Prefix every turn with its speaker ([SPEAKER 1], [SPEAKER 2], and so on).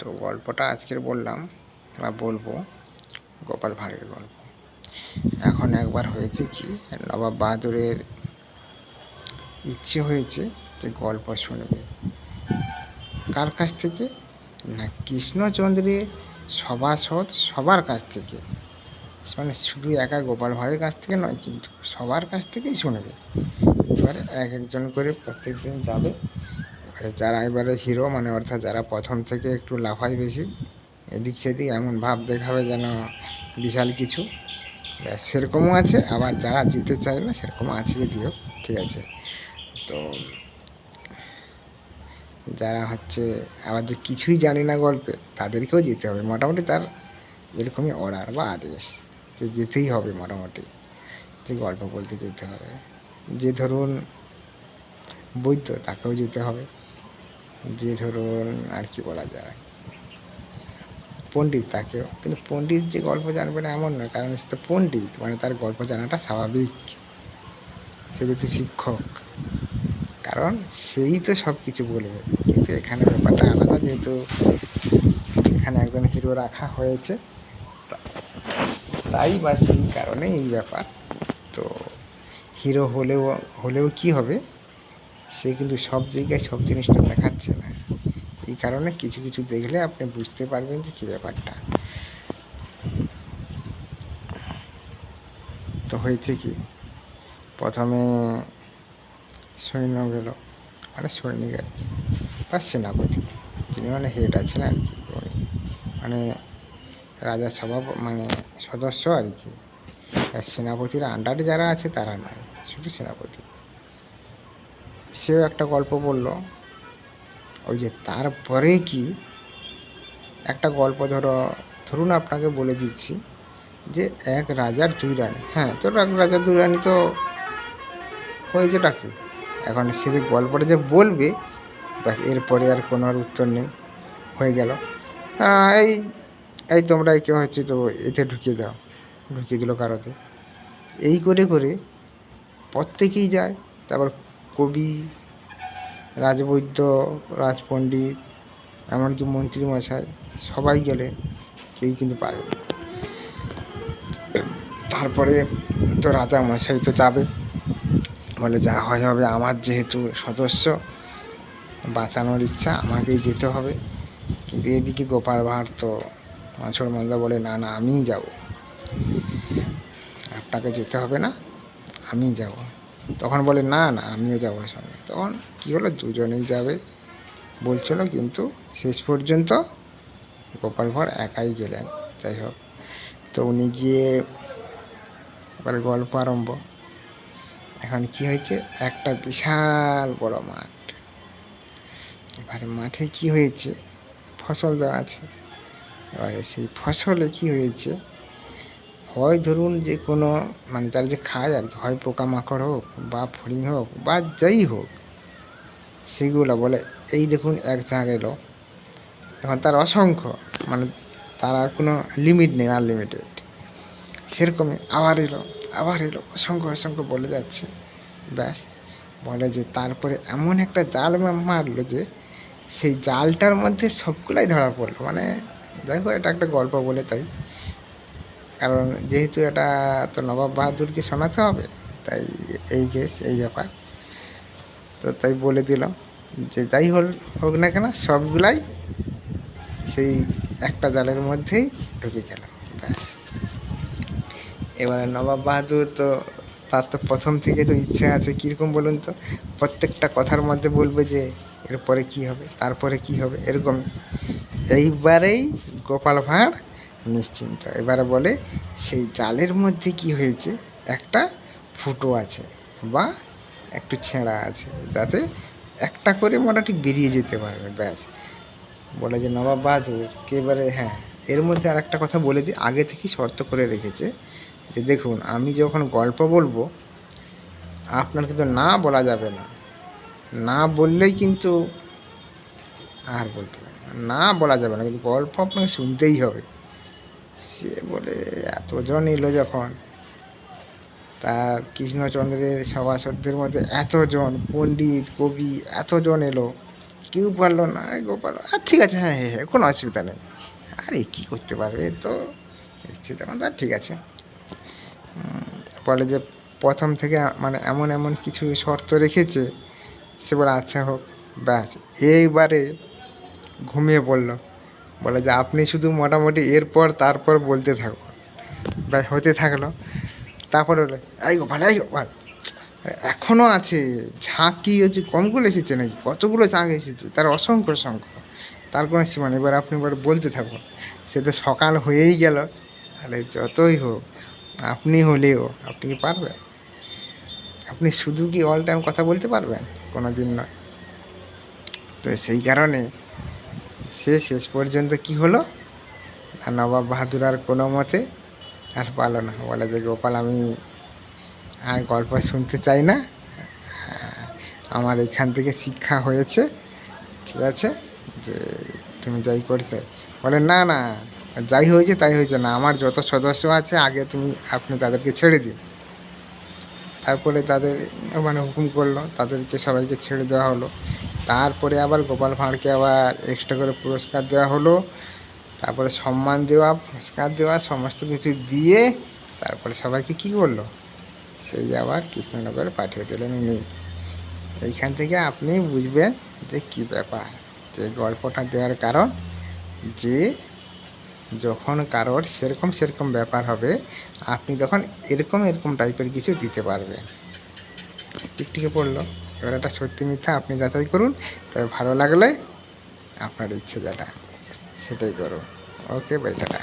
[SPEAKER 1] তো গল্পটা আজকের বললাম বা বলবো গোপাল ভাঁড়ের গল্প। এখন একবার হয়েছে কি, নবাব বাহাদুরের ইচ্ছে হয়েছে যে গল্প শুনবে। কার কাছ থেকে? না, কৃষ্ণচন্দ্রের সভাসদ সবার কাছ থেকে। মানে শুধু একা গোপাল ভাঁড়ের কাছ থেকে নয়, কিন্তু সবার কাছ থেকেই শুনবে। এবারে এক একজন করে প্রত্যেক দিন যাবে। এবারে হিরো, মানে অর্থাৎ যারা প্রথম থেকে একটু লাফায় বেশি, এদিক সেদিক এমন ভাব দেখাবে যেন বিশাল কিছু, সেরকমও আছে। আবার যারা জিতে চায় না সেরকমও আছে, যদিও ঠিক আছে। তো যারা আবার যে কিছুই জানি না গল্পে, তাদেরকেও যেতে হবে। মোটামুটি তার এরকমই অর্ডার বা আদেশ যে যেতেই হবে, মোটামুটি যে গল্প বলতে যেতে হবে। যে ধরুন বৈদ্য, তাকেও যেতে হবে। যে ধরুন আর কি বলা যায়, পণ্ডিত, তাকেও। কিন্তু পণ্ডিত যে গল্প জানবে না এমন নয়, কারণ সে তো পণ্ডিত, মানে তার গল্প জানাটা স্বাভাবিক। সে যদি শিক্ষক, কারণ সেই তো সব কিছু বলবে। কিন্তু এখানে ব্যাপারটা আলাদা, যেহেতু এখানে একজন হিরো রাখা হয়েছে, তাই বা সেই কারণে এই ব্যাপার। তো হিরো হলেও কি হবে, সে কিন্তু সব জায়গায় সব জিনিসটা দেখাচ্ছে না। এই কারণে কিছু কিছু দেখলে আপনি বুঝতে পারবেন যে কী ব্যাপারটা। তো হয়েছে কি, প্রথমে সৈন্য গেল, মানে সৈনিক আর কি, বা সেনাপতি, যিনি মানে হেড আছেন আর কি, উনি মানে রাজার মানে সদস্য আর কি। সেনাপতির আন্ডারে যারা আছে তারা নয়, শুধু সেনাপতি। সেও একটা গল্প বলল। ওই যে তারপরে কি একটা গল্প, ধরুন আপনাকে বলে দিচ্ছি যে এক রাজার দুই রানী। হ্যাঁ, তো এক রাজার দুই রানী তো হয়েছেটা কি, এখন সে যে গল্পটা যে বলবে, ব্যাস এরপরে আর কোনো আর উত্তর নেই, হয়ে গেল। এই এই তোমরা কেউ তো এতে ঢুকিয়ে দাও, ঢুকিয়ে দিল কারোতে। এই করে করে প্রত্যেকেই যায়। তারপর কবি, রাজবৈদ্য, রাজপণ্ডিত, এমনকি মন্ত্রীমশাই, সবাই গেলেন, কেউ কিন্তু পারেনি। তারপরে তো রাজা মশাই তো যাবে, বলে যা হয় হবে, আমার যেহেতু সদস্য, বাঁচানোর ইচ্ছা, আমাকেই যেতে হবে। কিন্তু এদিকে গোপাল ভাঁড় তো মাছড় বলে, না না, আমিই যাব, আপনাকে যেতে হবে না, আমিই যাব। তখন বলে না না, আমিও যাবো সঙ্গে। তখন কী হলো, দুজনেই যাবে বলছিল, কিন্তু শেষ পর্যন্ত গোপাল ভাঁড় একাই গেলেন। যাই হোক, তো উনি গিয়ে এবার গল্প আরম্ভ। এখন কি হয়েছে, একটা বিশাল বড় মাঠ। এবারে মাঠে কি হয়েছে, ফসল দেওয়া আছে। এবারে সেই ফসলে কি হয়েছে, হয় ধরুন যে কোনো, মানে যারা যে খায় আর কি, হয় পোকামাকড় হোক বা ফড়িং হোক বা যাই হোক, সেগুলো বলে এই দেখুন এক ঝাঁক এলো। এখন তার অসংখ্য, মানে তার আর কোনো লিমিট নেই, আনলিমিটেড। সেরকমই আবার এলো, আবার এলো, অসংখ্য অসংখ্য বলে যাচ্ছে। ব্যাস, বলে যে তারপরে এমন একটা জাল মারলো যে সেই জালটার মধ্যে সবগুলাই ধরা পড়লো। মানে দেখো, এটা একটা গল্প বলে তাই, কারণ যেহেতু এটা তো নবাব বাহাদুরকে শোনাতে হবে, তাই এই কেস, এই ব্যাপার। তো তাই বলে দিলাম যে যাই হোক না কেন, সবগুলাই সেই একটা জালের মধ্যেই ঢুকে গেল। ব্যাস, এবারে নবাব বাহাদুর তো, তার তো প্রথম থেকে তো ইচ্ছে আছে, কীরকম বলুন তো, প্রত্যেকটা কথার মধ্যে বলবে যে এরপরে কি হবে, তারপরে কি হবে, এরকম। এইবারেই গোপাল ভাঁড় নিশ্চিন্ত। এবারে বলে সেই জালের মধ্যে কি হয়েছে, একটা ফুটো আছে বা একটু ছেঁড়া আছে, যাতে একটা করে মোটামুটি বেরিয়ে যেতে পারবে। ব্যাস, বলে যে নবাব বাহাদুর একেবারে, হ্যাঁ, এর মধ্যে আর একটা কথা বলে দিই, আগে থেকেই শর্ত করে রেখেছে যে দেখুন, আমি যখন গল্প বলবো, আপনার কিন্তু না বলা যাবে না, না বললেই কিন্তু আর বলতে পারে না, বলা যাবে না, কিন্তু গল্প আপনাকে শুনতেই হবে। সে বলে এতজন এলো যখন, তার কৃষ্ণচন্দ্রের সভাসদদের মধ্যে এতজন, পণ্ডিত, কবি, এতজন এলো, কেউ পারলো না। গোপাল আর ঠিক আছে, হ্যাঁ হ্যাঁ হ্যাঁ কোনো অসুবিধা নেই। আরে কী করতে পারবে, এ তো এসছে তখন তো আর ঠিক আছে। বলে যে প্রথম থেকে মানে এমন এমন কিছু শর্ত রেখেছে। সে বলে আচ্ছা হোক, ব্যাস এইবারে ঘুমিয়ে পড়লো। বলে যে আপনি শুধু মোটামুটি এরপর তারপর বলতে থাকো, ব্যাস হতে থাকলো। তারপরে বলে এই গোপাল এই গোপাল, এখনও আছে, ঝাঁক কি হচ্ছে কমগুলো এসেছে নাকি, কতগুলো ঝাঁক এসেছে, তার অসংখ্য অসংখ্য, তার কোনো সীমা নেই। এবার আপনি এবার বলতে থাকুন। সে তো সকাল হয়েই গেল। আরে যতই হোক আপনি হলেও আপনি কি পারবেন? আপনি শুধু কি অল টাইম কথা বলতে পারবেন? কোনো দিন নয়। তো সেই কারণে সে শেষ পর্যন্ত কি হলো, আর নবাব বাহাদুর আর কোনো মতে আর পারল না। বলে যে গোপাল আমি আর গল্প শুনতে চাই না, আমার এখান থেকে শিক্ষা হয়েছে, ঠিক আছে, যে তুমি যাই করতে। বলে না না, যাই হয়েছে তাই হয়েছে না, আমার যত সদস্য আছে আগে আপনি তাদেরকে ছেড়ে দিন। তারপরে তাদের মানে হুকুম করলো, তাদেরকে সবাইকে ছেড়ে দেওয়া হলো। তারপরে আবার গোপাল ভাঁড়কে আবার এক্সট্রা করে পুরস্কার দেওয়া হলো। তারপরে সম্মান দেওয়া, পুরস্কার দেওয়া, সমস্ত কিছু দিয়ে তারপরে সবাইকে কী করলো, সেই আবার কৃষ্ণনগরে পাঠিয়ে দিলেন উনি। এইখান থেকে আপনি বুঝবেন যে কী ব্যাপার, যে গল্পটা দেওয়ার কারণ, যে যখন কারোর সেরকম সেরকম ব্যাপার হবে আপনি তখন এরকম এরকম টাইপের কিছু দিতে পারবেন। টিকটিকে পড়লো। এবার একটা সত্যি মিথ্যা আপনি যাচাই করুন, তবে ভালো লাগলে আপনার ইচ্ছে যেটা সেটাই করুন। Okay bye, tata.